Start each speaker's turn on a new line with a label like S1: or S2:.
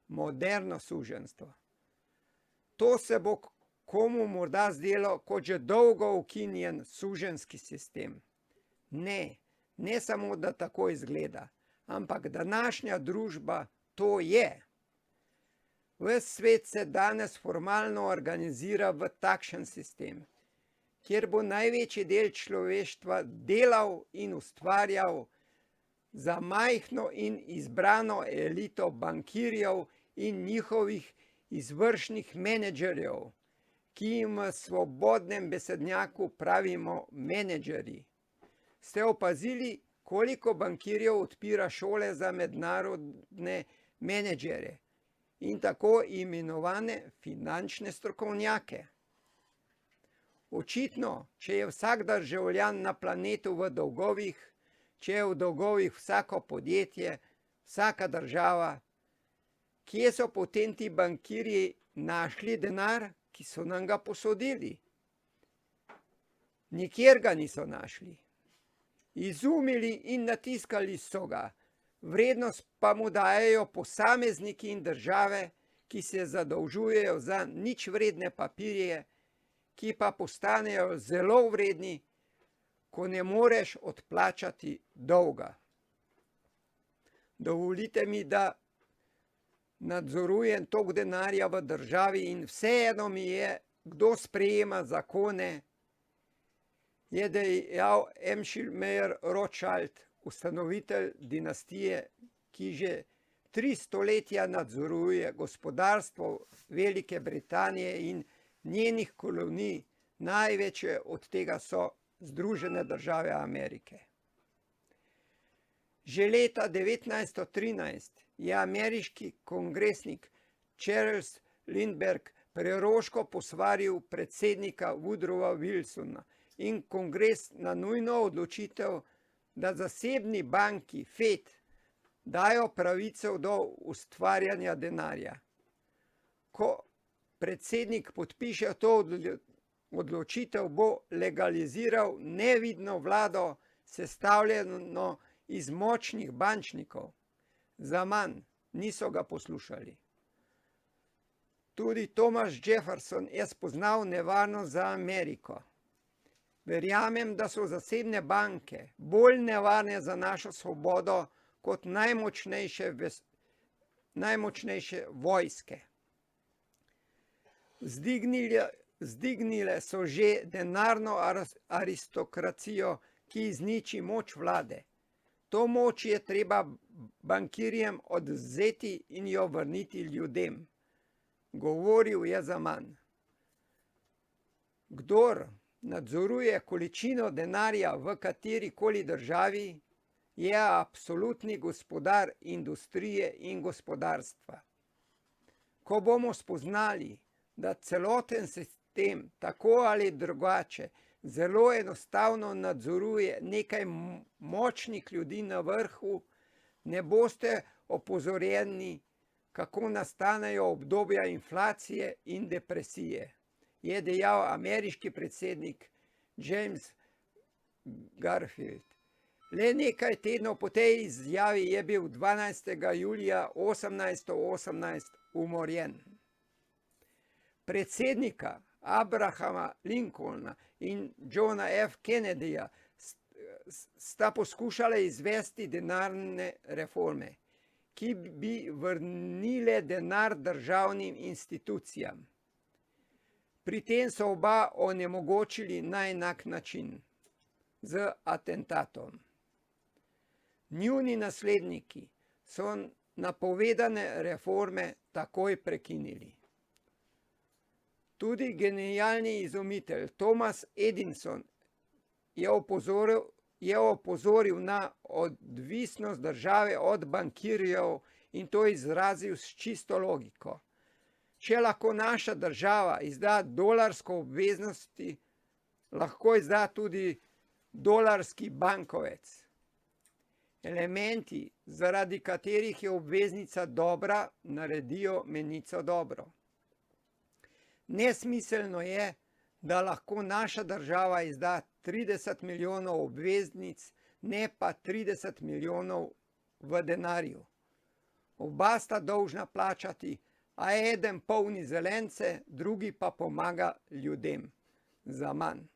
S1: moderno suženjstvo. To se bo komu morda zdelo kot že dolgo ukinjen suženjski sistem. Ne samo, da tako izgleda, ampak današnja družba to je. Ves svet se danes formalno organizira v takšen sistem, kjer bo največji del človeštva delal in ustvarjal za majhno in izbrano elito bankirjev in njihovih izvršnih menedžerjev, ki jim v svobodnem besednjaku pravimo menedžerji. Ste opazili, koliko bankirjev odpira šole za mednarodne menedžere in tako imenovane finančne strokovnjake? Očitno, če je vsak državljan na planetu v dolgovih, če je v dolgovih vsako podjetje, vsaka država, kje so potem ti bankirji našli denar, ki so nam ga posodili? Nikjer ga niso našli. Izumili in natiskali so ga, vrednost pa mu dajejo posamezniki in države, ki se zadolžujejo za ničvredne papirje, ki pa postanejo zelo vredni, ko ne moreš odplačati dolga. Dovolite mi, da nadzorujem tok denarja v državi in vseeno mi je, kdo sprejema zakone, je dejal Emschelmeyer Rothschild, ustanovitelj dinastije, ki že 3 stoletja nadzoruje gospodarstvo Velike Britanije in njenih kolonij, največje od tega so Združene države Amerike. Že leta 1913 je ameriški kongresnik Charles Lindbergh preroško posvaril predsednika Woodrowa Wilsona in kongres na nujno odločitev, da zasebni banki Fed dajo pravico do ustvarjanja denarja. Ko predsednik podpiše to odločitev, bo legaliziral nevidno vlado, sestavljeno iz močnih bančnikov. Zaman niso ga poslušali. Tudi Thomas Jefferson je spoznal nevarnost za Ameriko. Verjamem, da so zasebne banke bolj nevarne za našo svobodo kot najmočnejše vojske. Vzdignile so že denarno aristokracijo, ki izniči moč vlade. To moč je treba bankirjem odvzeti in jo vrniti ljudem. Govoril je Zaman. Kdor nadzoruje količino denarja v katerikoli državi, je absolutni gospodar industrije in gospodarstva. Ko bomo spoznali, da celoten sistem tako ali drugače zelo enostavno nadzoruje nekaj močnih ljudi na vrhu, ne boste opozorjeni, kako nastanejo obdobja inflacije in depresije, je dejal ameriški predsednik James Garfield. Le nekaj tednov po tej izjavi je bil 12. julija 1818 umorjen. Predsednika Abrahama Lincolna in Johna F. Kennedyja sta poskušala izvesti denarne reforme, ki bi vrnile denar državnim institucijam. Pri tem so oba onemogočili na enak način, z atentatom. Njuni nasledniki so napovedane reforme takoj prekinili. Tudi genialni izumitelj Thomas Edison je opozoril na odvisnost države od bankirjev in to izrazil s čisto logiko. Če lahko naša država izda dolarsko obveznosti, lahko izda tudi dolarski bankovec. Elementi, zaradi katerih je obveznica dobra, naredijo menico dobro. Nesmiselno je, da lahko naša država izda 30 milijonov obveznic, ne pa 30 milijonov v denarju. Oba sta dolžna plačati, a eden polni zelence, drugi pa pomaga ljudem. Zaman.